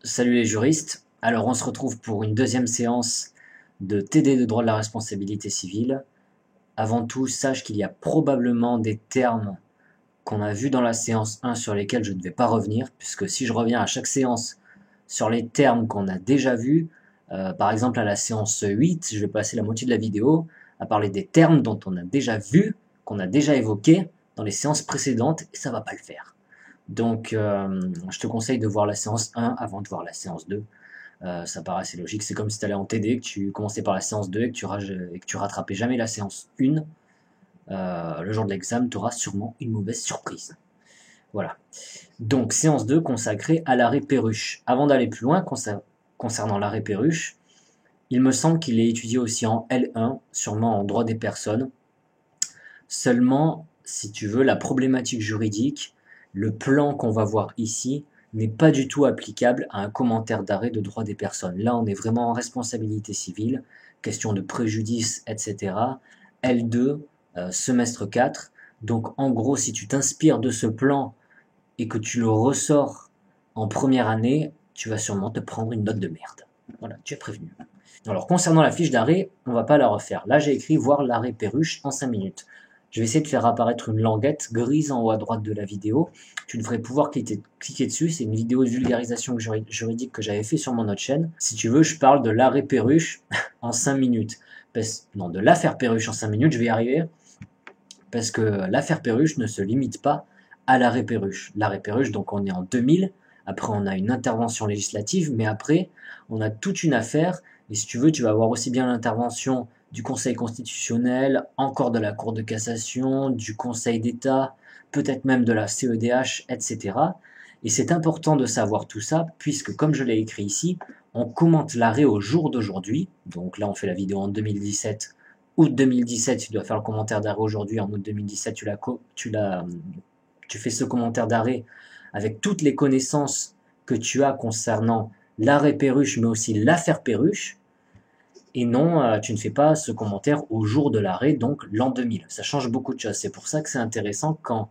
Salut les juristes. Alors on se retrouve pour une deuxième séance de TD de droit de la responsabilité civile. Avant tout, sache qu'il y a probablement des termes qu'on a vus dans la séance 1 sur lesquels je ne vais pas revenir, puisque si je reviens à chaque séance sur les termes qu'on a déjà vus, par exemple à la séance 8, je vais passer la moitié de la vidéo à parler des termes dont on a déjà vu, qu'on a déjà évoqués dans les séances précédentes, et ça va pas le faire. Donc, je te conseille de voir la séance 1 avant de voir la séance 2. Ça paraît assez logique. C'est comme si tu allais en TD, que tu commençais par la séance 2 et que tu rattrapais jamais la séance 1. Le jour de l'examen, tu auras sûrement une mauvaise surprise. Voilà. Donc, séance 2 consacrée à l'arrêt Perruche. Avant d'aller plus loin concernant l'arrêt Perruche, il me semble qu'il est étudié aussi en L1, sûrement en droit des personnes. Seulement, si tu veux, la problématique juridique, le plan qu'on va voir ici, n'est pas du tout applicable à un commentaire d'arrêt de droit des personnes. Là, on est vraiment en responsabilité civile, question de préjudice, etc. L2, semestre 4. Donc, en gros, si tu t'inspires de ce plan et que tu le ressors en première année, tu vas sûrement te prendre une note de merde. Voilà, tu es prévenu. Alors, concernant la fiche d'arrêt, on va pas la refaire. Là, j'ai écrit voir l'arrêt Perruche en 5 minutes. Je vais essayer de faire apparaître une languette grise en haut à droite de la vidéo. Tu devrais pouvoir cliquer dessus. C'est une vidéo de vulgarisation juridique que j'avais fait sur mon autre chaîne. Si tu veux, je parle de l'arrêt Perruche en 5 minutes. Non, de l'affaire Perruche en 5 minutes, je vais y arriver. Parce que l'affaire Perruche ne se limite pas à l'arrêt Perruche. L'arrêt Perruche, donc on est en 2000. Après, on a une intervention législative. Mais après, on a toute une affaire. Et si tu veux, tu vas avoir aussi bien l'intervention du Conseil constitutionnel, encore de la Cour de cassation, du Conseil d'État, peut-être même de la CEDH, etc. Et c'est important de savoir tout ça, puisque comme je l'ai écrit ici, on commente l'arrêt au jour d'aujourd'hui. Donc là, on fait la vidéo en 2017. Août 2017, tu dois faire le commentaire d'arrêt aujourd'hui. En août 2017, tu fais ce commentaire d'arrêt avec toutes les connaissances que tu as concernant l'arrêt Perruche, mais aussi l'affaire Perruche. Et non, tu ne fais pas ce commentaire au jour de l'arrêt, donc l'an 2000. Ça change beaucoup de choses. C'est pour ça que c'est intéressant quand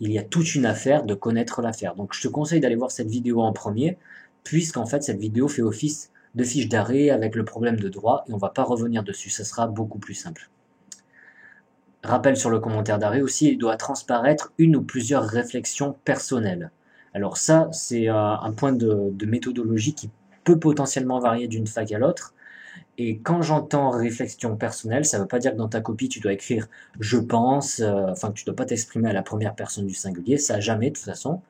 il y a toute une affaire de connaître l'affaire. Donc je te conseille d'aller voir cette vidéo en premier, puisqu'en fait cette vidéo fait office de fiche d'arrêt avec le problème de droit, et on ne va pas revenir dessus, ça sera beaucoup plus simple. Rappel sur le commentaire d'arrêt aussi, il doit transparaître une ou plusieurs réflexions personnelles. Alors ça, c'est un point de méthodologie qui peut potentiellement varier d'une fac à l'autre. Et quand j'entends réflexion personnelle, ça ne veut pas dire que dans ta copie tu dois écrire je pense, enfin que tu ne dois pas t'exprimer à la première personne du singulier, ça jamais de toute façon.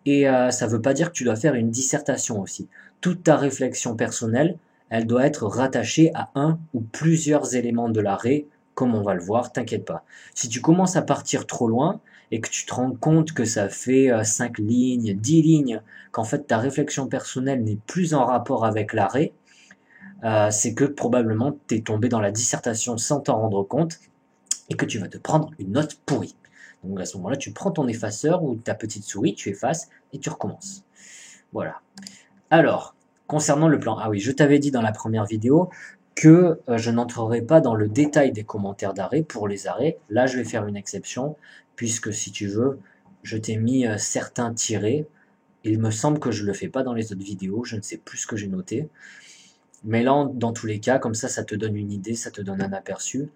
Et ça ne veut pas dire que tu dois faire une dissertation aussi. Toute ta réflexion personnelle, elle doit être rattachée à un ou plusieurs éléments de l'arrêt, comme on va le voir, t'inquiète pas. Si tu commences à partir trop loin et que tu te rends compte que ça fait 5 lignes, 10 lignes, qu'en fait ta réflexion personnelle n'est plus en rapport avec l'arrêt, c'est que probablement tu es tombé dans la dissertation sans t'en rendre compte et que tu vas te prendre une note pourrie. Donc à ce moment-là, tu prends ton effaceur ou ta petite souris, tu effaces et tu recommences. Voilà. Alors, concernant le plan, ah oui, je t'avais dit dans la première vidéo que je n'entrerai pas dans le détail des commentaires d'arrêt pour les arrêts. Là, je vais faire une exception, puisque si tu veux, je t'ai mis certains tirés. Il me semble que je ne le fais pas dans les autres vidéos, je ne sais plus ce que j'ai noté. Mais là, dans tous les cas, comme ça te donne une idée, ça te donne un aperçu.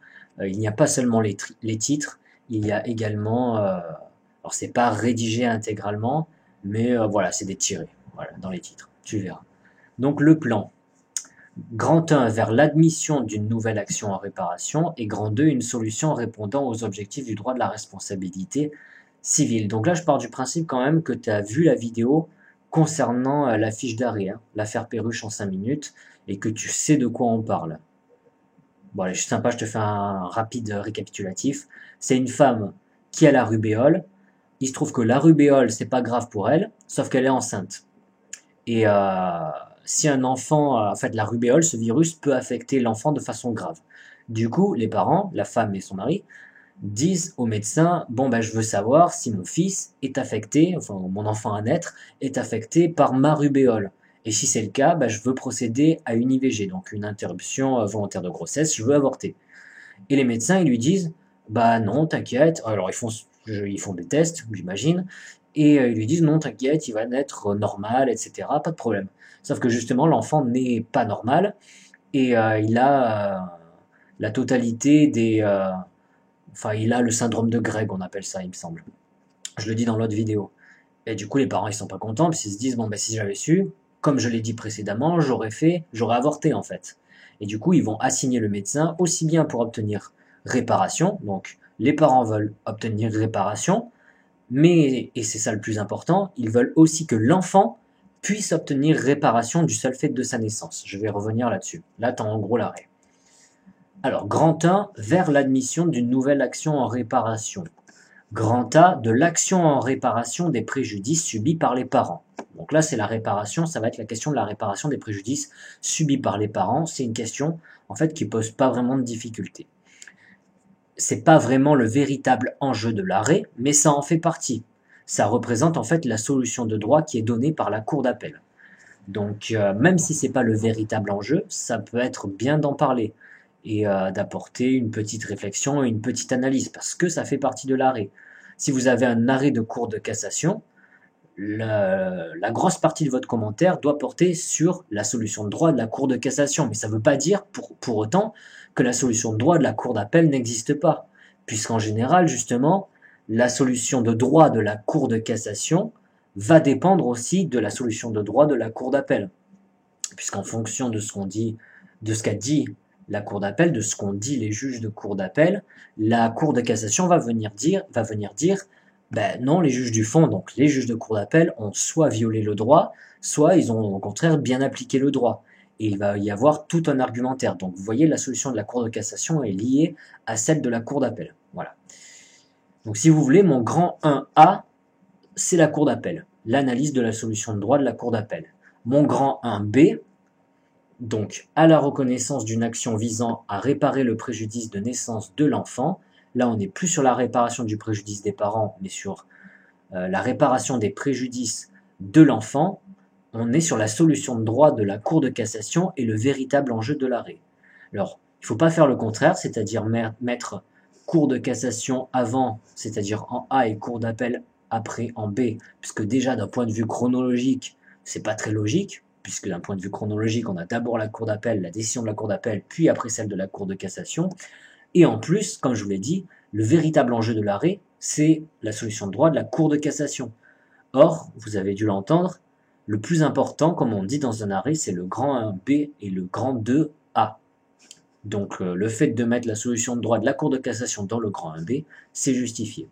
Il n'y a pas seulement les titres, il y a également, alors c'est pas rédigé intégralement, mais voilà, c'est des tirés, voilà, dans les titres, tu verras. Donc le plan. Grand 1 vers l'admission d'une nouvelle action en réparation et grand 2 une solution répondant aux objectifs du droit de la responsabilité civile. Donc là, je pars du principe quand même que tu as vu la vidéo concernant la fiche d'arrêt, hein, l'affaire Perruche en 5 minutes, et que tu sais de quoi on parle. Bon allez, je suis sympa, je te fais un rapide récapitulatif. C'est une femme qui a la rubéole. Il se trouve que la rubéole, c'est pas grave pour elle, sauf qu'elle est enceinte. Et si un enfant, en fait, la rubéole, ce virus peut affecter l'enfant de façon grave. Du coup, les parents, la femme et son mari, disent au médecin, bon ben je veux savoir si mon fils est affecté, enfin mon enfant à naître est affecté par ma rubéole. Et si c'est le cas, ben, je veux procéder à une IVG, donc une interruption volontaire de grossesse, je veux avorter. Et les médecins, ils lui disent, bah non, t'inquiète. Alors ils font des tests, j'imagine, et ils lui disent non, t'inquiète, il va naître normal, etc. Pas de problème. Sauf que justement, l'enfant n'est pas normal et il a la totalité des. Enfin, il a le syndrome de Greg, on appelle ça, il me semble. Je le dis dans l'autre vidéo. Et du coup, les parents, ils sont pas contents, parce qu'ils se disent, bon, ben, si j'avais su, comme je l'ai dit précédemment, j'aurais avorté, en fait. Et du coup, ils vont assigner le médecin aussi bien pour obtenir réparation, donc les parents veulent obtenir réparation, mais, et c'est ça le plus important, ils veulent aussi que l'enfant puisse obtenir réparation du seul fait de sa naissance. Je vais revenir là-dessus. Là, t'as en gros l'arrêt. Alors, grand 1, vers l'admission d'une nouvelle action en réparation. Grand A, de l'action en réparation des préjudices subis par les parents. Donc là, c'est la réparation, ça va être la question de la réparation des préjudices subis par les parents. C'est une question, en fait, qui pose pas vraiment de difficulté. C'est pas vraiment le véritable enjeu de l'arrêt, mais ça en fait partie. Ça représente en fait la solution de droit qui est donnée par la cour d'appel. Donc, même si c'est pas le véritable enjeu, ça peut être bien d'en parler et d'apporter une petite réflexion et une petite analyse, parce que ça fait partie de l'arrêt. Si vous avez un arrêt de cour de cassation, la grosse partie de votre commentaire doit porter sur la solution de droit de la cour de cassation, mais ça ne veut pas dire pour autant que la solution de droit de la cour d'appel n'existe pas, puisqu'en général, justement, la solution de droit de la cour de cassation va dépendre aussi de la solution de droit de la cour d'appel, puisqu'en fonction de ce qu'on dit, de ce qu'a dit la cour d'appel, de ce qu'ont dit les juges de cour d'appel, la cour de cassation va venir dire, ben non, les juges du fond, donc les juges de cour d'appel, ont soit violé le droit, soit ils ont au contraire bien appliqué le droit. Et il va y avoir tout un argumentaire. Donc vous voyez, la solution de la cour de cassation est liée à celle de la cour d'appel. Voilà. Donc si vous voulez, mon grand 1A, c'est la cour d'appel, l'analyse de la solution de droit de la cour d'appel. Mon grand 1B, donc à la reconnaissance d'une action visant à réparer le préjudice de naissance de l'enfant. Là, on n'est plus sur la réparation du préjudice des parents, mais sur la réparation des préjudices de l'enfant. On est sur la solution de droit de la Cour de cassation et le véritable enjeu de l'arrêt. Alors, il ne faut pas faire le contraire, c'est-à-dire mettre Cour de cassation avant, c'est-à-dire en A, et Cour d'appel après en B, puisque déjà d'un point de vue chronologique, c'est pas très logique, puisque d'un point de vue chronologique, on a d'abord la Cour d'appel, la décision de la Cour d'appel, puis après celle de la Cour de cassation. Et en plus, comme je vous l'ai dit, le véritable enjeu de l'arrêt, c'est la solution de droit de la Cour de cassation. Or, vous avez dû l'entendre, le plus important, comme on dit dans un arrêt, c'est le grand 1B et le grand 2A. Donc le fait de mettre la solution de droit de la Cour de cassation dans le grand 1B, c'est justifié.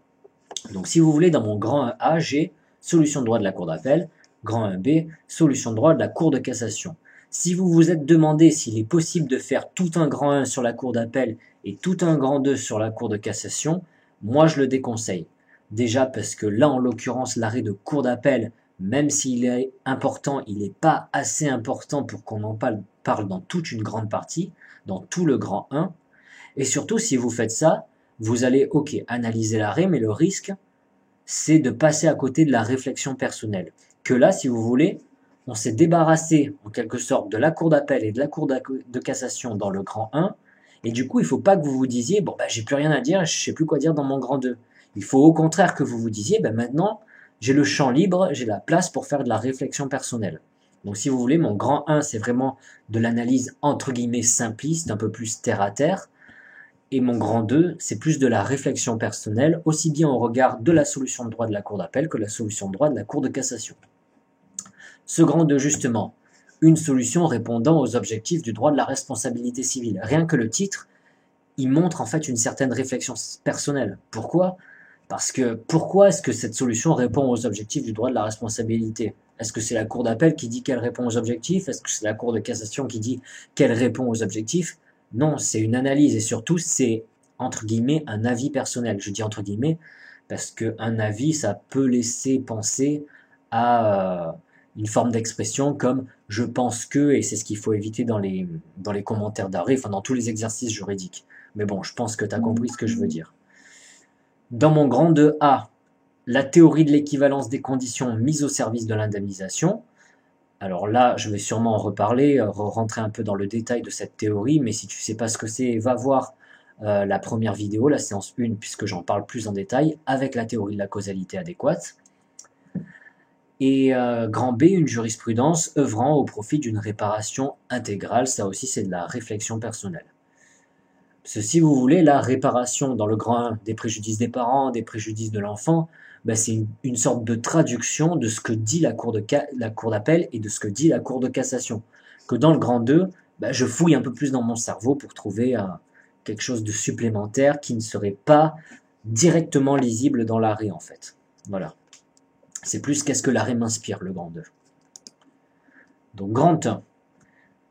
Donc si vous voulez, dans mon grand 1A, j'ai solution de droit de la Cour d'appel, grand 1B, solution de droit de la Cour de cassation. Si vous vous êtes demandé s'il est possible de faire tout un grand 1 sur la Cour d'appel et tout un grand 2 sur la Cour de cassation, moi je le déconseille. Déjà parce que là, en l'occurrence, l'arrêt de Cour d'appel, même s'il est important, il n'est pas assez important pour qu'on en parle dans toute une grande partie, dans tout le grand 1. Et surtout, si vous faites ça, vous allez, ok, analyser l'arrêt, mais le risque, c'est de passer à côté de la réflexion personnelle. Que là, si vous voulez, on s'est débarrassé, en quelque sorte, de la cour d'appel et de la cour de cassation dans le grand 1, et du coup, il ne faut pas que vous vous disiez, bon, j'ai plus rien à dire, je ne sais plus quoi dire dans mon grand 2. Il faut au contraire que vous vous disiez, maintenant, j'ai le champ libre, j'ai la place pour faire de la réflexion personnelle. Donc si vous voulez, mon grand 1, c'est vraiment de l'analyse entre guillemets simpliste, un peu plus terre à terre. Et mon grand 2, c'est plus de la réflexion personnelle, aussi bien au regard de la solution de droit de la Cour d'appel que la solution de droit de la Cour de cassation. Ce grand 2, justement, une solution répondant aux objectifs du droit de la responsabilité civile. Rien que le titre, il montre en fait une certaine réflexion personnelle. Pourquoi ? Parce que pourquoi est-ce que cette solution répond aux objectifs du droit de la responsabilité ? Est-ce que c'est la Cour d'appel qui dit qu'elle répond aux objectifs ? Est-ce que c'est la Cour de cassation qui dit qu'elle répond aux objectifs ? Non, c'est une analyse et surtout c'est entre guillemets un avis personnel. Je dis entre guillemets parce qu'un avis, ça peut laisser penser à une forme d'expression comme je pense que, et c'est ce qu'il faut éviter dans les commentaires d'arrêt, enfin dans tous les exercices juridiques. Mais bon, je pense que tu as compris ce que je veux dire. Dans mon grand 2A, la théorie de l'équivalence des conditions mises au service de l'indemnisation. Alors là, je vais sûrement en reparler, rentrer un peu dans le détail de cette théorie, mais si tu ne sais pas ce que c'est, va voir la première vidéo, la séance 1, puisque j'en parle plus en détail, avec la théorie de la causalité adéquate. Et grand B, une jurisprudence œuvrant au profit d'une réparation intégrale. Ça aussi, c'est de la réflexion personnelle. Parce que si vous voulez, la réparation dans le grand 1 des préjudices des parents, des préjudices de l'enfant, ben c'est une sorte de traduction de ce que dit la cour d'appel et de ce que dit la cour de cassation. Que dans le grand 2, ben je fouille un peu plus dans mon cerveau pour trouver quelque chose de supplémentaire qui ne serait pas directement lisible dans l'arrêt en fait. Voilà. C'est plus qu'est-ce que l'arrêt m'inspire, le grand 2. Donc grand 1,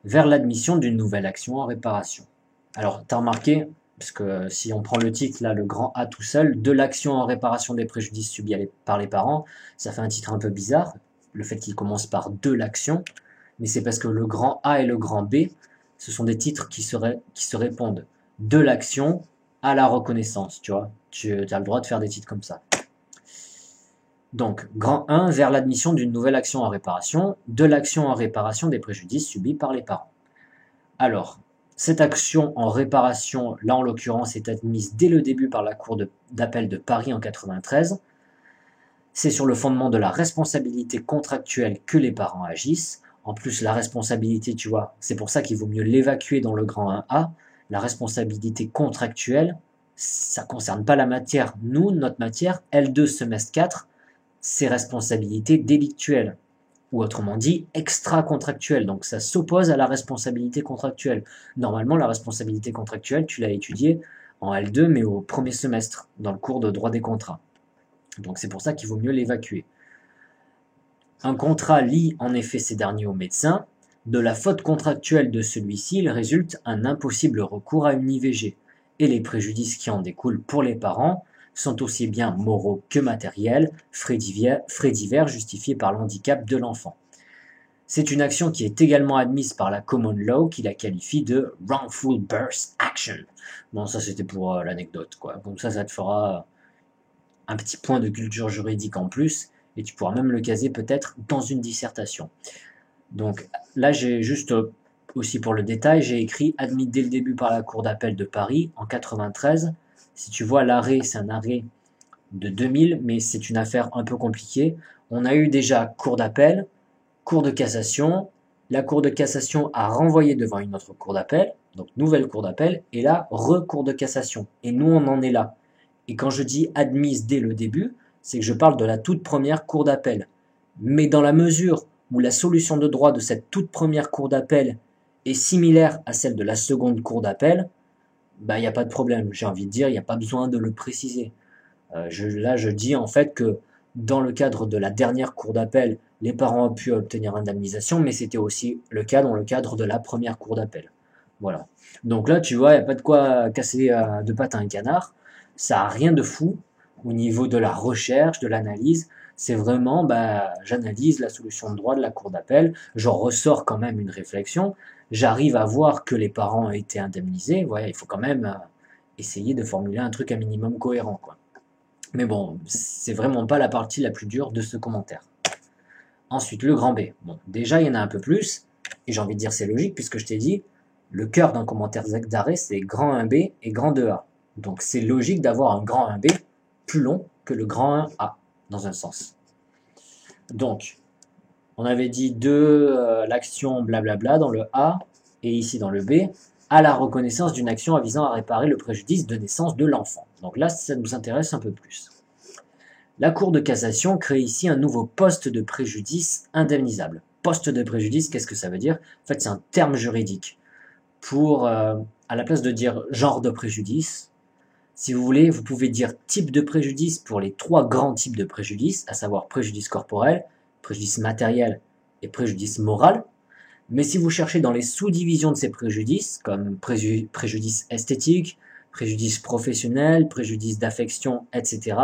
vers l'admission d'une nouvelle action en réparation. Alors, tu as remarqué, parce que si on prend le titre, là, le grand A tout seul, de l'action en réparation des préjudices subis par les parents, ça fait un titre un peu bizarre, le fait qu'il commence par de l'action, mais c'est parce que le grand A et le grand B, ce sont des titres qui se répondent de l'action à la reconnaissance, tu vois. Tu as le droit de faire des titres comme ça. Donc, grand 1, vers l'admission d'une nouvelle action en réparation, de l'action en réparation des préjudices subis par les parents. Alors, cette action en réparation, là en l'occurrence, est admise dès le début par la Cour d'appel de Paris en 93. C'est sur le fondement de la responsabilité contractuelle que les parents agissent. En plus, la responsabilité, tu vois, c'est pour ça qu'il vaut mieux l'évacuer dans le grand 1A. La responsabilité contractuelle, ça ne concerne pas la matière. Nous, notre matière, L2 semestre 4, c'est responsabilité délictuelle, ou autrement dit, extra-contractuelle. Donc ça s'oppose à la responsabilité contractuelle. Normalement, la responsabilité contractuelle, tu l'as étudiée en L2, mais au premier semestre, dans le cours de droit des contrats. Donc c'est pour ça qu'il vaut mieux l'évacuer. Un contrat lie en effet ces derniers au médecin. De la faute contractuelle de celui-ci, il résulte un impossible recours à une IVG. Et les préjudices qui en découlent pour les parents sont aussi bien moraux que matériels, frais divers justifiés par l'handicap de l'enfant. C'est une action qui est également admise par la common law qui la qualifie de wrongful birth action. Bon, ça c'était pour l'anecdote, quoi. Comme ça te fera un petit point de culture juridique en plus, et tu pourras même le caser peut-être dans une dissertation. Donc là, j'ai juste, aussi pour le détail, j'ai écrit admis dès le début par la Cour d'appel de Paris en 93. Si tu vois l'arrêt, c'est un arrêt de 2000, mais c'est une affaire un peu compliquée. On a eu déjà Cour d'appel, Cour de cassation. La Cour de cassation a renvoyé devant une autre Cour d'appel, donc nouvelle Cour d'appel, et là, recours de cassation. Et nous, on en est là. Et quand je dis admise dès le début, c'est que je parle de la toute première Cour d'appel. Mais dans la mesure où la solution de droit de cette toute première Cour d'appel est similaire à celle de la seconde Cour d'appel, bah, il n'y a pas de problème. J'ai envie de dire, il n'y a pas besoin de le préciser. Là, je dis en fait que dans le cadre de la dernière cour d'appel, les parents ont pu obtenir indemnisation, mais c'était aussi le cas dans le cadre de la première cour d'appel. Voilà. Donc là, tu vois, il n'y a pas de quoi casser de pattes à un canard. Ça n'a rien de fou au niveau de la recherche, de l'analyse. C'est vraiment, bah, j'analyse la solution de droit de la cour d'appel, j'en ressors quand même une réflexion, j'arrive à voir que les parents ont été indemnisés. Ouais, il faut quand même essayer de formuler un truc un minimum cohérent, quoi. Mais bon, c'est vraiment pas la partie la plus dure de ce commentaire. Ensuite, le grand B. Bon, déjà, il y en a un peu plus, et j'ai envie de dire c'est logique, puisque je t'ai dit, le cœur d'un commentaire d'arrêt, c'est grand 1B et grand 2A. Donc c'est logique d'avoir un grand 1B plus long que le grand 1A, dans un sens. Donc, on avait dit de l'action blablabla dans le A, et ici dans le B, à la reconnaissance d'une action visant à réparer le préjudice de naissance de l'enfant. Donc là, ça nous intéresse un peu plus. La Cour de cassation crée ici un nouveau poste de préjudice indemnisable. Poste de préjudice, qu'est-ce que ça veut dire? En fait, c'est un terme juridique. Pour, à la place de dire genre de préjudice, si vous voulez, vous pouvez dire type de préjudice pour les trois grands types de préjudice, à savoir préjudice corporel, préjudice matériel et préjudice moral. Mais si vous cherchez dans les sous-divisions de ces préjudices, comme préjudice esthétique, préjudice professionnel, préjudice d'affection, etc.,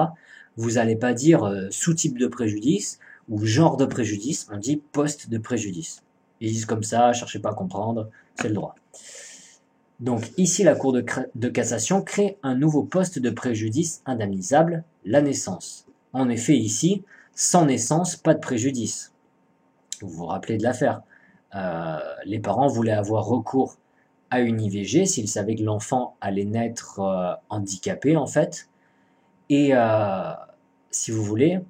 vous n'allez pas dire sous-type de préjudice ou genre de préjudice, on dit poste de préjudice. Ils disent comme ça, cherchez pas à comprendre, c'est le droit. Donc ici, la Cour de cassation crée un nouveau poste de préjudice indemnisable, la naissance. En effet, ici, sans naissance, pas de préjudice. Vous vous rappelez de l'affaire. Les parents voulaient avoir recours à une IVG s'ils savaient que l'enfant allait naître handicapé, en fait. Et, si vous voulez,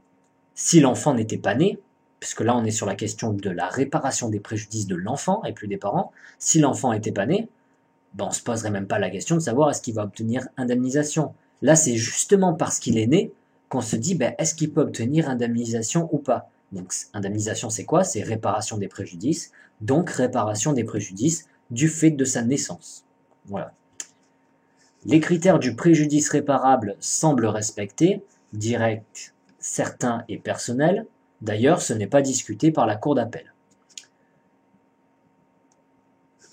si l'enfant n'était pas né, puisque là on est sur la question de la réparation des préjudices de l'enfant et plus des parents. Si l'enfant était pas né, ben on se poserait même pas la question de savoir est-ce qu'il va obtenir indemnisation. Là, c'est justement parce qu'il est né qu'on se dit ben, est-ce qu'il peut obtenir indemnisation ou pas. Donc indemnisation, c'est quoi? C'est réparation des préjudices, donc réparation des préjudices du fait de sa naissance. Voilà. Les critères du préjudice réparable semblent respectés, directs, certains et personnels. D'ailleurs, ce n'est pas discuté par la Cour d'appel.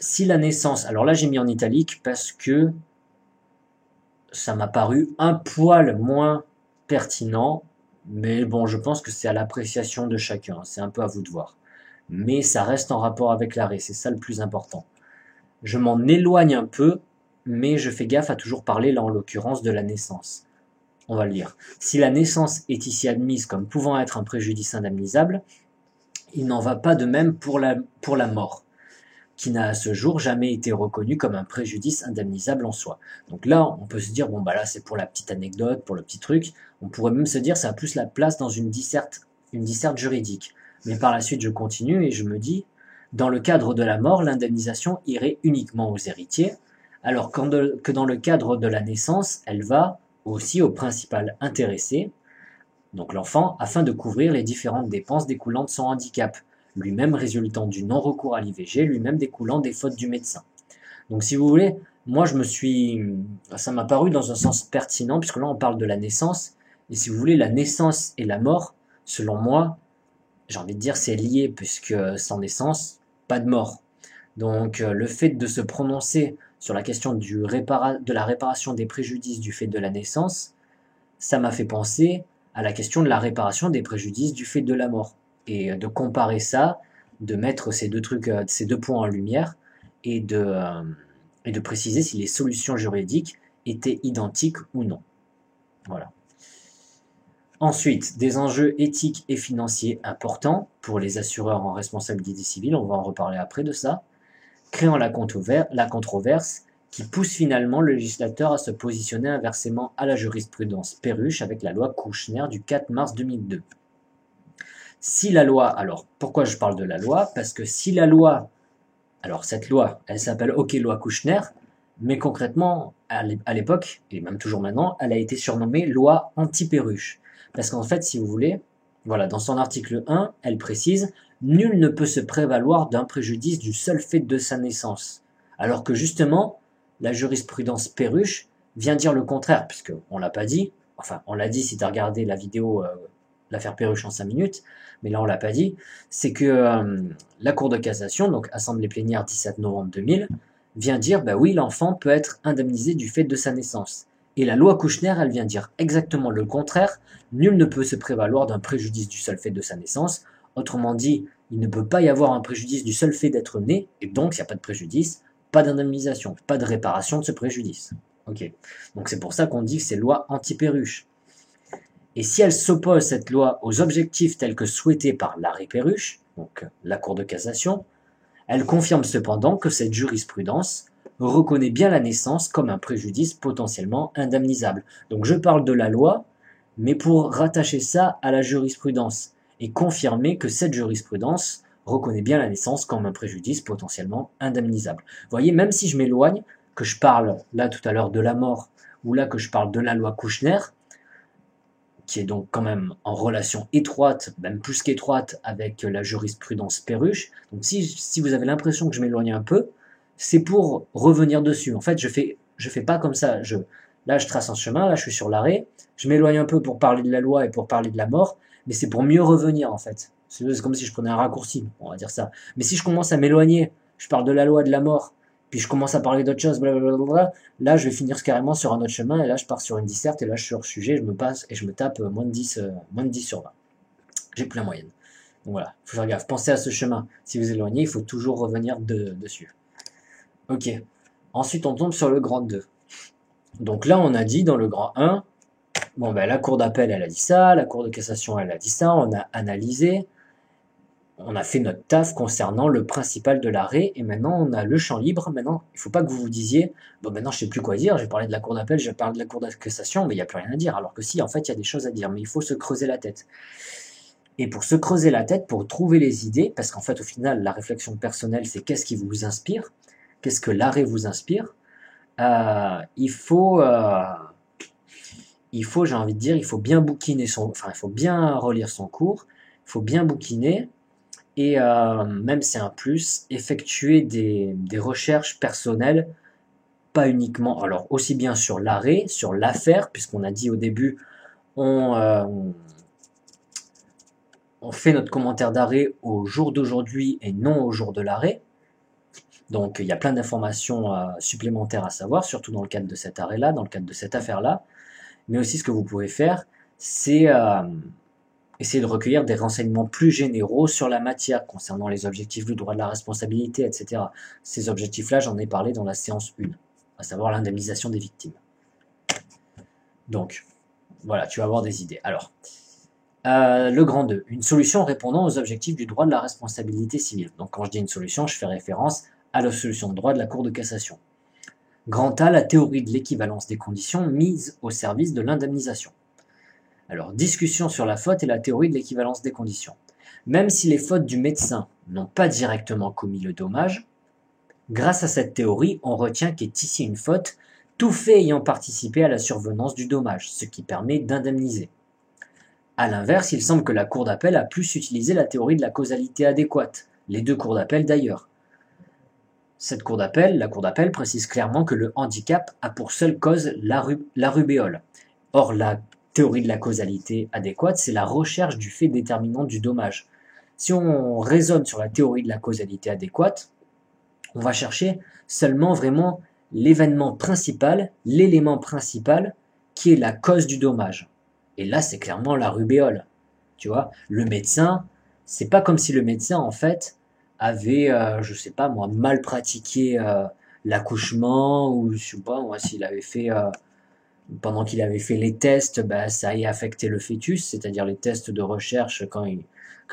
Si la naissance, alors là j'ai mis en italique parce que ça m'a paru un poil moins pertinent, mais bon, je pense que c'est à l'appréciation de chacun, c'est un peu à vous de voir. Mais ça reste en rapport avec l'arrêt, c'est ça le plus important. Je m'en éloigne un peu, mais je fais gaffe à toujours parler, là en l'occurrence, de la naissance. On va le lire. Si la naissance est ici admise comme pouvant être un préjudice indemnisable, il n'en va pas de même pour la mort, qui n'a à ce jour jamais été reconnue comme un préjudice indemnisable en soi. Donc là, on peut se dire, bon bah là c'est pour la petite anecdote, pour le petit truc, on pourrait même se dire ça a plus la place dans une disserte juridique. Mais par la suite je continue et je me dis, dans le cadre de la mort, l'indemnisation irait uniquement aux héritiers, alors que dans le cadre de la naissance, elle va aussi au principal intéressé, donc l'enfant, afin de couvrir les différentes dépenses découlant de son handicap, lui-même résultant du non-recours à l'IVG, lui-même découlant des fautes du médecin. Donc si vous voulez, moi ça m'a paru dans un sens pertinent, puisque là on parle de la naissance, et si vous voulez, la naissance et la mort, selon moi, j'ai envie de dire c'est lié, puisque sans naissance, pas de mort. Donc le fait de se prononcer sur la question de la réparation des préjudices du fait de la naissance, ça m'a fait penser à la question de la réparation des préjudices du fait de la mort. Et de comparer ça, de mettre ces deux points en lumière, et de préciser si les solutions juridiques étaient identiques ou non. Voilà. Ensuite, des enjeux éthiques et financiers importants pour les assureurs en responsabilité civile, on va en reparler après de ça, créant la controverse qui pousse finalement le législateur à se positionner inversement à la jurisprudence Perruche avec la loi Kouchner du 4 mars 2002. Si la loi, alors pourquoi je parle de la loi? Parce que si la loi, alors cette loi, elle s'appelle OK loi Kouchner, mais concrètement, à l'époque, et même toujours maintenant, elle a été surnommée loi anti-Perruche. Parce qu'en fait, si vous voulez, voilà, dans son article 1, elle précise « Nul ne peut se prévaloir d'un préjudice du seul fait de sa naissance ». Alors que justement, la jurisprudence Perruche vient dire le contraire, puisqu'on ne l'a pas dit, enfin on l'a dit si tu as regardé la vidéo l'affaire Perruche en 5 minutes, mais là on l'a pas dit, c'est que la Cour de cassation, donc Assemblée plénière 17 novembre 2000, vient dire bah oui, l'enfant peut être indemnisé du fait de sa naissance. Et la loi Kouchner, elle vient dire exactement le contraire, nul ne peut se prévaloir d'un préjudice du seul fait de sa naissance, autrement dit, il ne peut pas y avoir un préjudice du seul fait d'être né, et donc s'il n'y a pas de préjudice, pas d'indemnisation, pas de réparation de ce préjudice. Ok. Donc c'est pour ça qu'on dit que c'est loi anti-Perruche. Et si elle s'oppose, cette loi, aux objectifs tels que souhaités par l'arrêt Perruche, donc la Cour de cassation, elle confirme cependant que cette jurisprudence reconnaît bien la naissance comme un préjudice potentiellement indemnisable. Donc je parle de la loi, mais pour rattacher ça à la jurisprudence et confirmer que cette jurisprudence reconnaît bien la naissance comme un préjudice potentiellement indemnisable. Vous voyez, même si je m'éloigne, que je parle là tout à l'heure de la mort, ou là que je parle de la loi Kouchner, qui est donc quand même en relation étroite, même plus qu'étroite, avec la jurisprudence Perruche. Donc si vous avez l'impression que je m'éloigne un peu, c'est pour revenir dessus. En fait, je fais pas comme ça. Là, je trace un chemin, là, je suis sur l'arrêt, je m'éloigne un peu pour parler de la loi et pour parler de la mort, mais c'est pour mieux revenir, en fait. C'est comme si je prenais un raccourci, on va dire ça. Mais si je commence à m'éloigner, je parle de la loi, de la mort, puis je commence à parler d'autre chose, blablabla, là je vais finir carrément sur un autre chemin, et là je pars sur une disserte, et là je suis hors sujet, je me passe, et je me tape moins de 10 sur 20. J'ai plus la moyenne. Donc voilà, faut faire gaffe, pensez à ce chemin. Si vous éloignez, il faut toujours revenir dessus. Ok, ensuite on tombe sur le grand 2. Donc là on a dit dans le grand 1, bon ben la cour d'appel elle a dit ça, la cour de cassation elle a dit ça, on a analysé, on a fait notre taf concernant le principal de l'arrêt, et maintenant on a le champ libre. Maintenant, il ne faut pas que vous vous disiez, bon maintenant je sais plus quoi dire, j'ai parlé de la cour d'appel, j'ai parlé de la cour de cassation, mais il n'y a plus rien à dire. Alors que si, en fait, il y a des choses à dire, mais il faut se creuser la tête. Et pour se creuser la tête, pour trouver les idées, parce qu'en fait, au final, la réflexion personnelle, c'est qu'est-ce qui vous inspire, qu'est-ce que l'arrêt vous inspire, euh, il faut, euh, j'ai envie de dire, il faut bien bouquiner il faut bien relire son cours, il faut bien bouquiner, et même c'est un plus, effectuer des recherches personnelles, pas uniquement, alors aussi bien sur l'arrêt, sur l'affaire, puisqu'on a dit au début, on, euh, on fait notre commentaire d'arrêt au jour d'aujourd'hui et non au jour de l'arrêt. Donc il y a plein d'informations supplémentaires à savoir, surtout dans le cadre de cet arrêt-là, dans le cadre de cette affaire-là. Mais aussi ce que vous pouvez faire, c'est essayer de recueillir des renseignements plus généraux sur la matière, concernant les objectifs du droit de la responsabilité, etc. Ces objectifs-là, j'en ai parlé dans la séance 1, à savoir l'indemnisation des victimes. Donc, voilà, tu vas avoir des idées. Alors, le grand 2, une solution répondant aux objectifs du droit de la responsabilité civile. Donc quand je dis une solution, je fais référence à la solution de droit de la Cour de cassation. Grand A, la théorie de l'équivalence des conditions mise au service de l'indemnisation. Alors, discussion sur la faute et la théorie de l'équivalence des conditions. Même si les fautes du médecin n'ont pas directement commis le dommage, grâce à cette théorie, on retient qu'est ici une faute, tout fait ayant participé à la survenance du dommage, ce qui permet d'indemniser. A l'inverse, il semble que la Cour d'appel a plus utilisé la théorie de la causalité adéquate, les deux cours d'appel d'ailleurs. Cette Cour d'appel, la Cour d'appel précise clairement que le handicap a pour seule cause la rubéole. Or, la théorie de la causalité adéquate, c'est la recherche du fait déterminant du dommage. Si on raisonne sur la théorie de la causalité adéquate, on va chercher seulement vraiment l'événement principal, l'élément principal qui est la cause du dommage. Et là, c'est clairement la rubéole. Tu vois, le médecin, c'est pas comme si le médecin, en fait, avait, je sais pas moi, mal pratiqué l'accouchement, ou je sais pas moi, s'il avait fait, pendant qu'il avait fait les tests, bah, ça ait affecté le fœtus, c'est-à-dire les tests de recherche quand il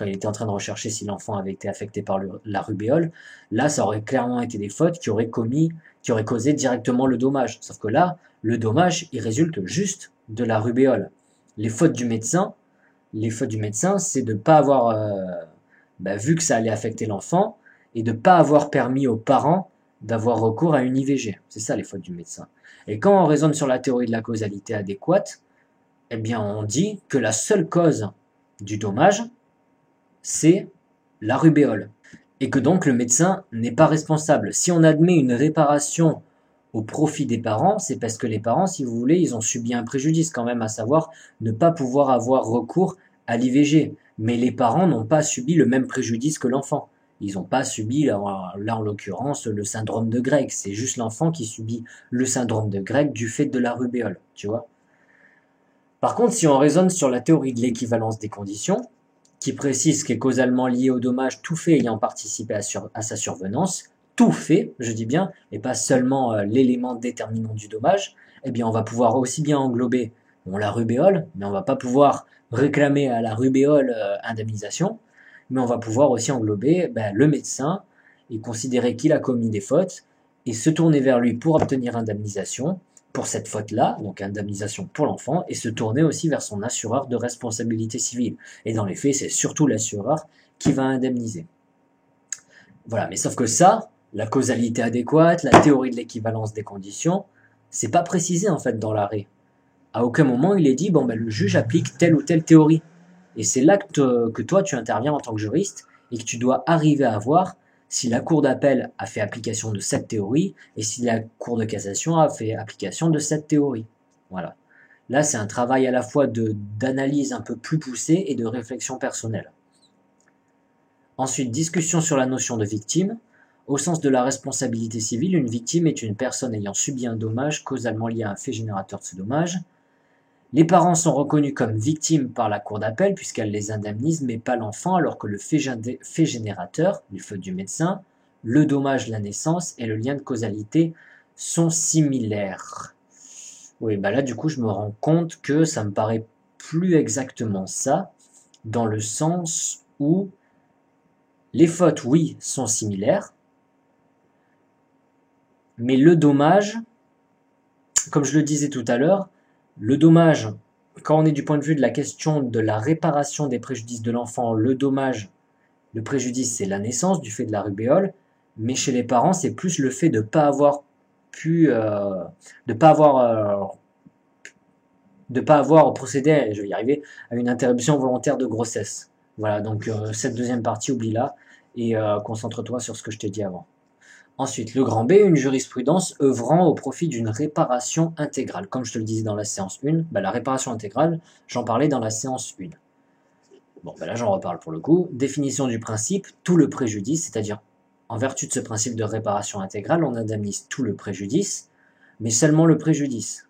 était en train de rechercher si l'enfant avait été affecté par la rubéole. Là, ça aurait clairement été des fautes qui auraient causé directement le dommage. Sauf que là, le dommage, il résulte juste de la rubéole. Les fautes du médecin, c'est de ne pas avoir vu que ça allait affecter l'enfant et de ne pas avoir permis aux parents d'avoir recours à une IVG. C'est ça les fautes du médecin. Et quand on raisonne sur la théorie de la causalité adéquate, eh bien on dit que la seule cause du dommage, c'est la rubéole. Et que donc le médecin n'est pas responsable. Si on admet une réparation au profit des parents, c'est parce que les parents, si vous voulez, ils ont subi un préjudice quand même, à savoir ne pas pouvoir avoir recours à l'IVG. Mais les parents n'ont pas subi le même préjudice que l'enfant. Ils n'ont pas subi, là en l'occurrence, le syndrome de Greg. C'est juste l'enfant qui subit le syndrome de Greg du fait de la rubéole, tu vois. Par contre, si on raisonne sur la théorie de l'équivalence des conditions, qui précise qu'est causalement lié au dommage tout fait ayant participé à sa survenance, tout fait, je dis bien, et pas seulement l'élément déterminant du dommage, eh bien on va pouvoir aussi bien englober la rubéole, mais on va pas pouvoir réclamer à la rubéole indemnisation, mais on va pouvoir aussi englober le médecin et considérer qu'il a commis des fautes et se tourner vers lui pour obtenir indemnisation pour cette faute-là, donc indemnisation pour l'enfant, et se tourner aussi vers son assureur de responsabilité civile. Et dans les faits, c'est surtout l'assureur qui va indemniser. Voilà, mais sauf que ça, la causalité adéquate, la théorie de l'équivalence des conditions, c'est pas précisé en fait dans l'arrêt. À aucun moment il est dit, le juge applique telle ou telle théorie. Et c'est là que toi tu interviens en tant que juriste et que tu dois arriver à voir si la cour d'appel a fait application de cette théorie et si la cour de cassation a fait application de cette théorie. Voilà. Là, c'est un travail à la fois d'analyse un peu plus poussé et de réflexion personnelle. Ensuite, discussion sur la notion de victime. Au sens de la responsabilité civile, une victime est une personne ayant subi un dommage causalement lié à un fait générateur de ce dommage. Les parents sont reconnus comme victimes par la cour d'appel puisqu'elle les indemnise, mais pas l'enfant, alors que le fait générateur, les fautes du médecin, le dommage, la naissance et le lien de causalité sont similaires. Oui, là du coup je me rends compte que ça me paraît plus exactement ça, dans le sens où les fautes, oui, sont similaires, mais le dommage, comme je le disais tout à l'heure, le dommage quand on est du point de vue de la question de la réparation des préjudices de l'enfant, le dommage, le préjudice, c'est la naissance du fait de la rubéole, mais chez les parents, c'est plus le fait de ne pas avoir pu, de pas avoir, de pas avoir procédé, je vais y arriver, à une interruption volontaire de grossesse. Voilà, donc cette deuxième partie, oublie-la et concentre-toi sur ce que je t'ai dit avant. Ensuite, le grand B, une jurisprudence œuvrant au profit d'une réparation intégrale. Comme je te le disais dans la séance 1, la réparation intégrale, j'en parlais dans la séance 1. Bon, là j'en reparle pour le coup. Définition du principe, tout le préjudice, c'est-à-dire en vertu de ce principe de réparation intégrale, on indemnise tout le préjudice, mais seulement le préjudice.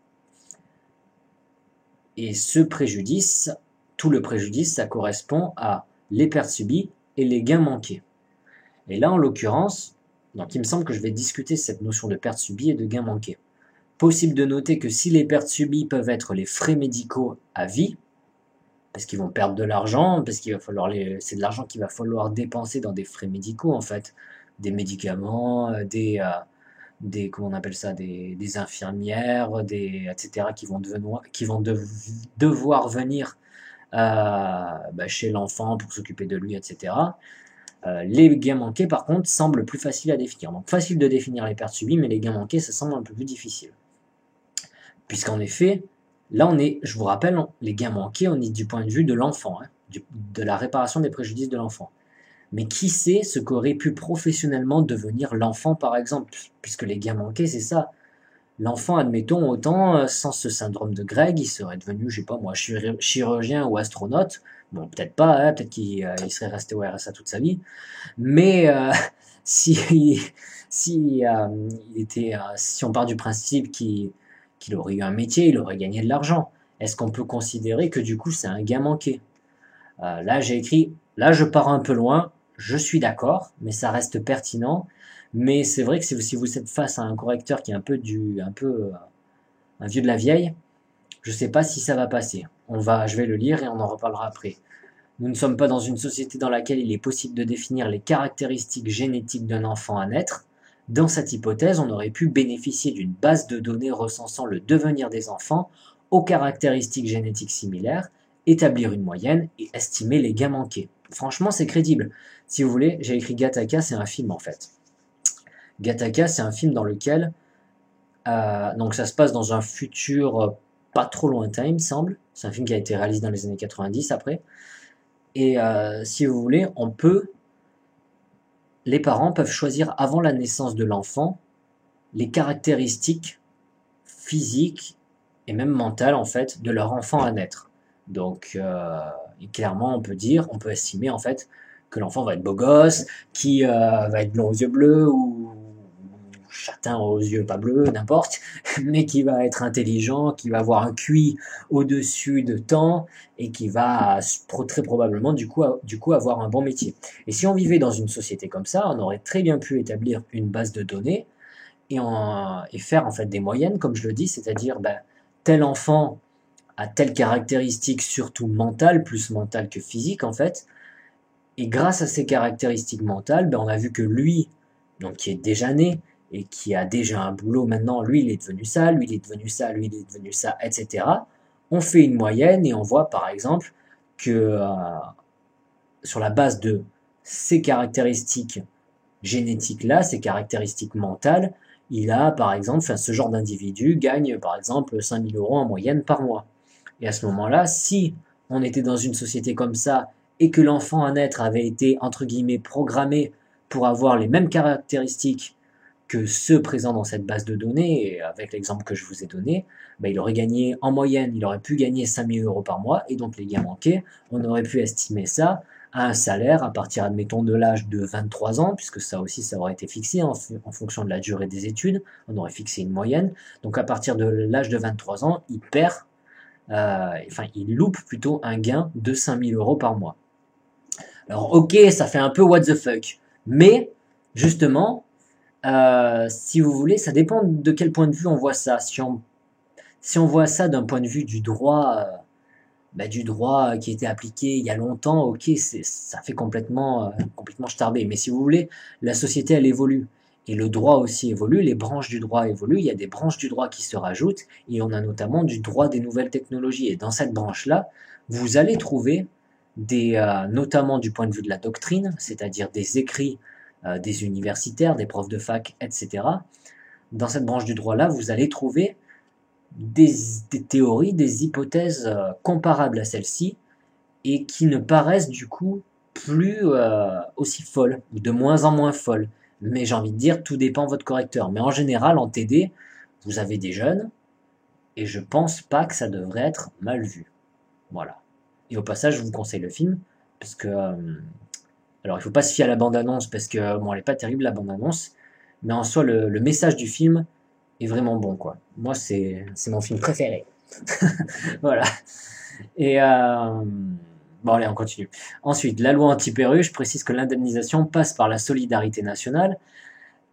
Et ce préjudice, tout le préjudice, ça correspond à les pertes subies et les gains manqués. Et là, en l'occurrence, donc il me semble que je vais discuter cette notion de perte subie et de gain manqué. Possible de noter que si les pertes subies peuvent être les frais médicaux à vie, parce qu'ils vont perdre de l'argent, parce qu'il va falloir c'est de l'argent qu'il va falloir dépenser dans des frais médicaux en fait, des médicaments, comment on appelle ça, des infirmières, etc. qui vont devoir venir chez l'enfant pour s'occuper de lui, etc. Les gains manqués, par contre, semblent plus faciles à définir. Donc, facile de définir les pertes subies, mais les gains manqués, ça semble un peu plus difficile. Puisqu'en effet, là, je vous rappelle, les gains manqués, on est du point de vue de l'enfant, de la réparation des préjudices de l'enfant. Mais qui sait ce qu'aurait pu professionnellement devenir l'enfant, par exemple? Puisque les gains manqués, c'est ça. L'enfant, admettons, autant, sans ce syndrome de Greg, il serait devenu, je sais pas moi, chirurgien ou astronaute. Bon, peut-être pas, peut-être qu'il serait resté au RSA toute sa vie. Mais si on part du principe qu'il aurait eu un métier, il aurait gagné de l'argent, est-ce qu'on peut considérer que du coup c'est un gain manqué? Là j'ai écrit, là je pars un peu loin, je suis d'accord, mais ça reste pertinent. Mais c'est vrai que si vous êtes face à un correcteur qui est un vieux de la vieille, je sais pas si ça va passer. Je vais le lire et on en reparlera après. Nous ne sommes pas dans une société dans laquelle il est possible de définir les caractéristiques génétiques d'un enfant à naître. Dans cette hypothèse, on aurait pu bénéficier d'une base de données recensant le devenir des enfants aux caractéristiques génétiques similaires, établir une moyenne et estimer les gains manqués. Franchement, c'est crédible. Si vous voulez, j'ai écrit Gattaca, c'est un film en fait. Gattaca, c'est un film dans lequel donc ça se passe dans un futur pas trop lointain, il me semble. C'est un film qui a été réalisé dans les années 90 après. Et si vous voulez, les parents peuvent choisir avant la naissance de l'enfant les caractéristiques physiques et même mentales en fait de leur enfant à naître. Donc clairement, on peut estimer en fait que l'enfant va être beau gosse, qui va être blond aux yeux bleus ou châtain aux yeux pas bleus, n'importe, mais qui va être intelligent, qui va avoir un QI au-dessus de temps et qui va très probablement du coup avoir un bon métier. Et si on vivait dans une société comme ça, on aurait très bien pu établir une base de données et faire en fait des moyennes, comme je le dis, c'est-à-dire tel enfant a telle caractéristique, surtout mentale, plus mentale que physique en fait, et grâce à ces caractéristiques mentales, on a vu que lui, donc qui est déjà né, et qui a déjà un boulot maintenant, lui il est devenu ça, lui il est devenu ça, lui il est devenu ça, etc. On fait une moyenne et on voit par exemple que sur la base de ces caractéristiques génétiques-là, ces caractéristiques mentales, il a par exemple, ce genre d'individu gagne par exemple 5 000 € en moyenne par mois. Et à ce moment-là, si on était dans une société comme ça et que l'enfant à naître avait été entre guillemets programmé pour avoir les mêmes caractéristiques que ceux présents dans cette base de données, et avec l'exemple que je vous ai donné, il aurait gagné en moyenne, il aurait pu gagner 5 000 € par mois, et donc les gains manqués, on aurait pu estimer ça à un salaire à partir, admettons, de l'âge de 23 ans, puisque ça aussi, ça aurait été fixé en fonction de la durée des études, on aurait fixé une moyenne, donc à partir de l'âge de 23 ans, il loupe plutôt un gain de 5 000 € par mois. Alors ok, ça fait un peu what the fuck, mais justement, si vous voulez, ça dépend de quel point de vue on voit ça. Si on voit ça d'un point de vue du droit qui était appliqué il y a longtemps, ok, ça fait complètement starbé. Mais si vous voulez, la société elle évolue Et le droit aussi évolue, les branches du droit évoluent, il y a des branches du droit qui se rajoutent, et on a notamment du droit des nouvelles technologies. Et dans cette branche-là, vous allez trouver notamment du point de vue de la doctrine, c'est-à-dire des écrits des universitaires, des profs de fac, etc. Dans cette branche du droit-là, vous allez trouver des théories, des hypothèses comparables à celles-ci, et qui ne paraissent du coup plus aussi folles, ou de moins en moins folles. Mais j'ai envie de dire, tout dépend de votre correcteur. Mais en général, en TD, vous avez des jeunes, et je pense pas que ça devrait être mal vu. Voilà. Et au passage, je vous conseille le film, parce que... alors, il faut pas se fier à la bande-annonce, parce que, bon, elle est pas terrible, la bande-annonce, mais en soi, le message du film est vraiment bon, quoi. Moi, c'est mon film préféré. Voilà. Et... bon, allez, on continue. Ensuite, la loi anti-perruche précise que l'indemnisation passe par la solidarité nationale.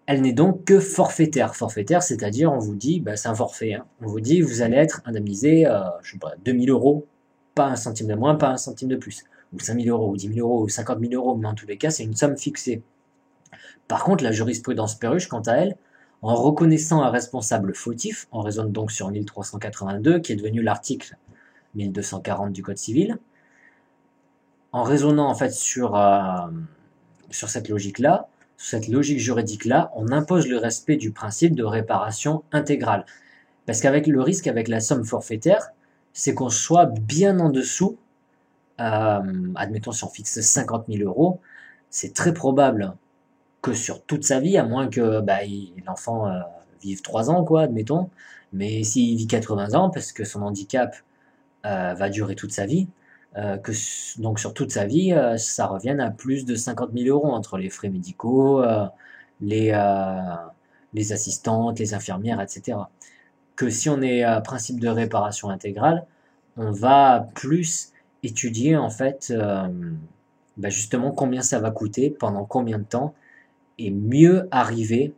Elle n'est donc que forfaitaire. Forfaitaire, c'est-à-dire, on vous dit, bah, c'est un forfait. Hein. On vous dit, vous allez être indemnisé, je sais pas, 2 000 euros, pas un centime de moins, pas un centime de plus. Ou 5 000 euros, ou 10 000 euros, ou 50 000 euros, mais en tous les cas, c'est une somme fixée. Par contre, la jurisprudence Perruche, quant à elle, en reconnaissant un responsable fautif, on raisonne donc sur 1382, qui est devenu l'article 1240 du Code civil, en raisonnant en fait sur cette logique-là, sur cette logique juridique-là, on impose le respect du principe de réparation intégrale. Parce qu'avec le risque, avec la somme forfaitaire, c'est qu'on soit bien en dessous, admettons si on fixe 50 000 euros, c'est très probable que sur toute sa vie, à moins que l'enfant vive 3 ans, quoi, admettons, mais s'il vit 80 ans, parce que son handicap va durer toute sa vie, donc sur toute sa vie, ça revienne à plus de 50 000 euros entre les frais médicaux, les assistantes, les infirmières, etc. Que si on est à principe de réparation intégrale, on va plus étudier en fait justement combien ça va coûter, pendant combien de temps, et mieux arriver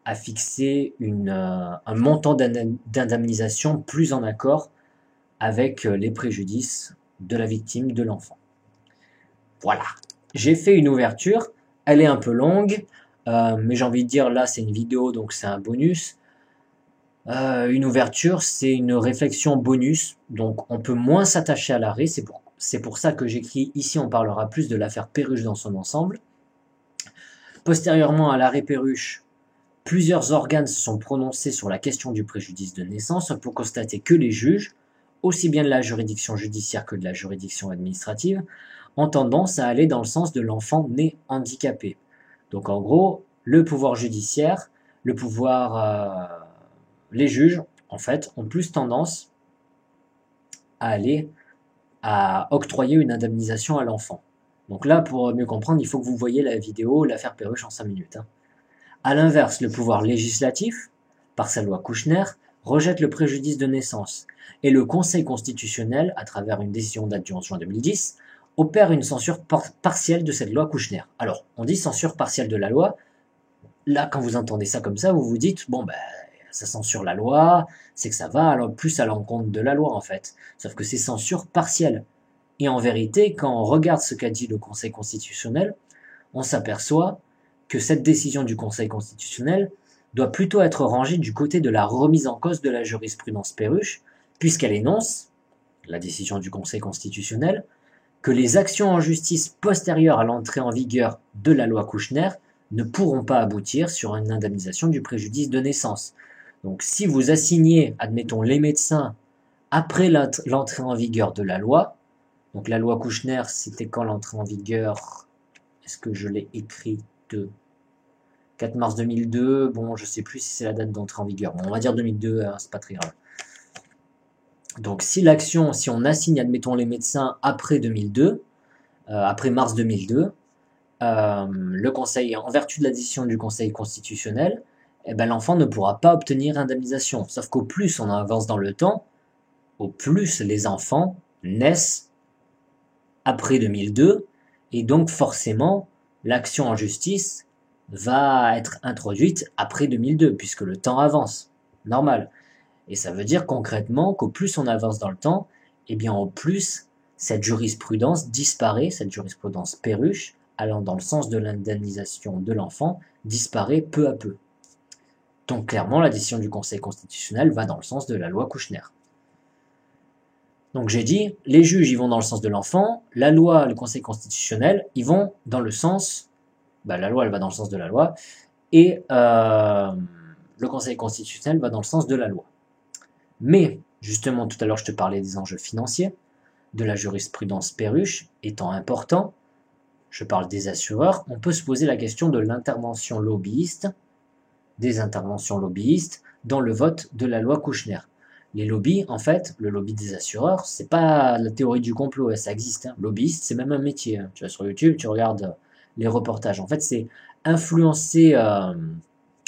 à fixer un montant d'indemnisation plus en accord avec les préjudices de la victime, de l'enfant. Voilà. J'ai fait une ouverture, elle est un peu longue, mais j'ai envie de dire là c'est une vidéo donc c'est un bonus. Une ouverture c'est une réflexion bonus, donc on peut moins s'attacher à l'arrêt, c'est pour ça que j'écris ici, on parlera plus de l'affaire Perruche dans son ensemble. Postérieurement à l'arrêt Perruche, plusieurs organes se sont prononcés sur la question du préjudice de naissance pour constater que les juges, aussi bien de la juridiction judiciaire que de la juridiction administrative, ont tendance à aller dans le sens de l'enfant né handicapé. Donc en gros, le pouvoir judiciaire, les juges, en fait, ont plus tendance à octroyer une indemnisation à l'enfant. Donc là, pour mieux comprendre, il faut que vous voyez la vidéo, l'affaire Perruche en 5 minutes. Hein. A l'inverse, le pouvoir législatif, par sa loi Kouchner, rejette le préjudice de naissance, et le Conseil constitutionnel, à travers une décision date du 11 juin 2010, opère une censure partielle de cette loi Kouchner. Alors, on dit censure partielle de la loi, là, quand vous entendez ça comme ça, vous vous dites, bon, ça censure la loi, c'est que ça va plus à l'encontre de la loi, en fait. Sauf que c'est censure partielle. Et en vérité, quand on regarde ce qu'a dit le Conseil constitutionnel, on s'aperçoit que cette décision du Conseil constitutionnel doit plutôt être rangée du côté de la remise en cause de la jurisprudence Perruche, puisqu'elle énonce, la décision du Conseil constitutionnel, que les actions en justice postérieures à l'entrée en vigueur de la loi Kouchner ne pourront pas aboutir sur une indemnisation du préjudice de naissance. Donc si vous assignez, admettons, les médecins après l'entrée en vigueur de la loi, donc la loi Kouchner, c'était quand l'entrée en vigueur? Est-ce que je l'ai écrite? 4 mars 2002, bon, je sais plus si c'est la date d'entrée en vigueur. Bon, on va dire 2002, hein, c'est pas très grave. Donc, si on assigne, admettons, les médecins après 2002, après mars 2002, le Conseil, en vertu de la décision du Conseil constitutionnel, l'enfant ne pourra pas obtenir indemnisation. Sauf qu'au plus on avance dans le temps, au plus les enfants naissent après 2002, et donc forcément, l'action en justice va être introduite après 2002, puisque le temps avance, normal. Et ça veut dire concrètement qu'au plus on avance dans le temps, au plus cette jurisprudence disparaît, cette jurisprudence Perruche, allant dans le sens de l'indemnisation de l'enfant, disparaît peu à peu. Donc clairement, la décision du Conseil constitutionnel va dans le sens de la loi Kouchner. Donc j'ai dit, les juges ils vont dans le sens de l'enfant, la loi, le Conseil constitutionnel, ils vont dans le sens, la loi elle va dans le sens de la loi, et le Conseil constitutionnel va dans le sens de la loi. Mais, justement, tout à l'heure je te parlais des enjeux financiers, de la jurisprudence Perruche étant important, je parle des assureurs, on peut se poser la question de l'intervention lobbyiste, des interventions lobbyistes dans le vote de la loi Kouchner. Les lobbies, en fait, le lobby des assureurs, c'est pas la théorie du complot, ça existe. Lobbyiste, c'est même un métier. Tu vas sur YouTube, tu regardes les reportages. En fait, c'est influencer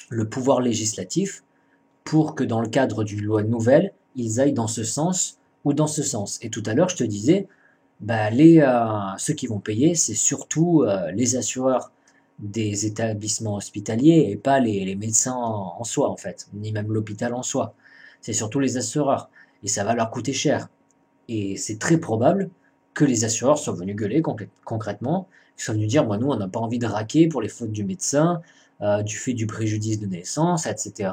le pouvoir législatif pour que dans le cadre d'une loi nouvelle, ils aillent dans ce sens ou dans ce sens. Et tout à l'heure, je te disais, ceux qui vont payer, c'est surtout les assureurs des établissements hospitaliers et pas les médecins en soi, en fait, ni même l'hôpital en soi. C'est surtout les assureurs. Et ça va leur coûter cher. Et c'est très probable que les assureurs soient venus gueuler concrètement, qu'ils soient venus dire, nous, on n'a pas envie de raquer pour les fautes du médecin, du fait du préjudice de naissance, etc.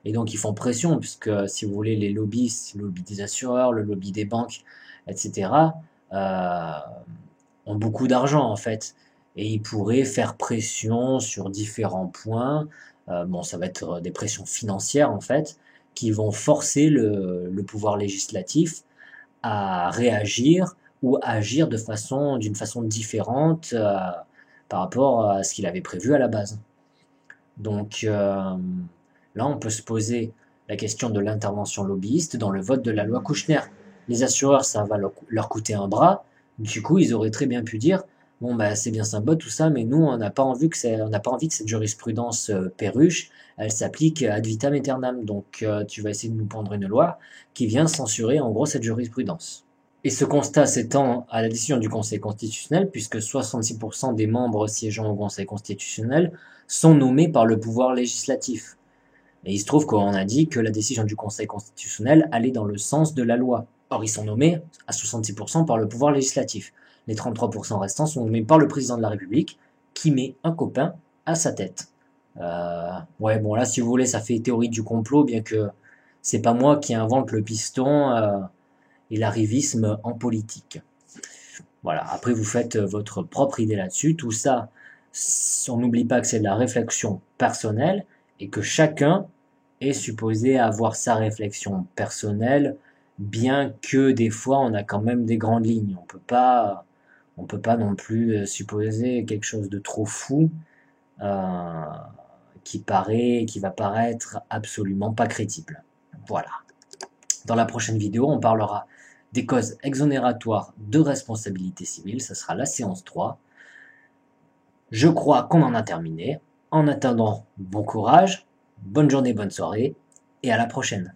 Et donc, ils font pression, puisque, si vous voulez, les lobbies, le lobby des assureurs, le lobby des banques, etc., ont beaucoup d'argent, en fait. Et ils pourraient faire pression sur différents points. Ça va être des pressions financières, en fait, qui vont forcer le pouvoir législatif à réagir ou à agir d'une façon différente par rapport à ce qu'il avait prévu à la base. Donc là, on peut se poser la question de l'intervention lobbyiste dans le vote de la loi Kouchner. Les assureurs, ça va leur coûter un bras. Du coup, ils auraient très bien pu dire, c'est bien sympa tout ça, mais nous, on n'a pas envie que cette jurisprudence Perruche, elle s'applique ad vitam aeternam. Donc, tu vas essayer de nous prendre une loi qui vient censurer, en gros, cette jurisprudence. Et ce constat s'étend à la décision du Conseil constitutionnel, puisque 66% des membres siégeant au Conseil constitutionnel sont nommés par le pouvoir législatif. Et il se trouve qu'on a dit que la décision du Conseil constitutionnel allait dans le sens de la loi. Or, ils sont nommés à 66% par le pouvoir législatif. Les 33% restants sont nommés par le président de la République, qui met un copain à sa tête. Là, si vous voulez, ça fait théorie du complot, bien que c'est pas moi qui invente le piston et l'arrivisme en politique. Voilà, après vous faites votre propre idée là-dessus. Tout ça, on n'oublie pas que c'est de la réflexion personnelle et que chacun est supposé avoir sa réflexion personnelle, bien que des fois on a quand même des grandes lignes. On peut pas non plus supposer quelque chose de trop fou qui va paraître absolument pas crédible. Voilà. Dans la prochaine vidéo, on parlera des causes exonératoires de responsabilité civile. Ça sera la séance 3. Je crois qu'on en a terminé. En attendant, bon courage, bonne journée, bonne soirée, et à la prochaine.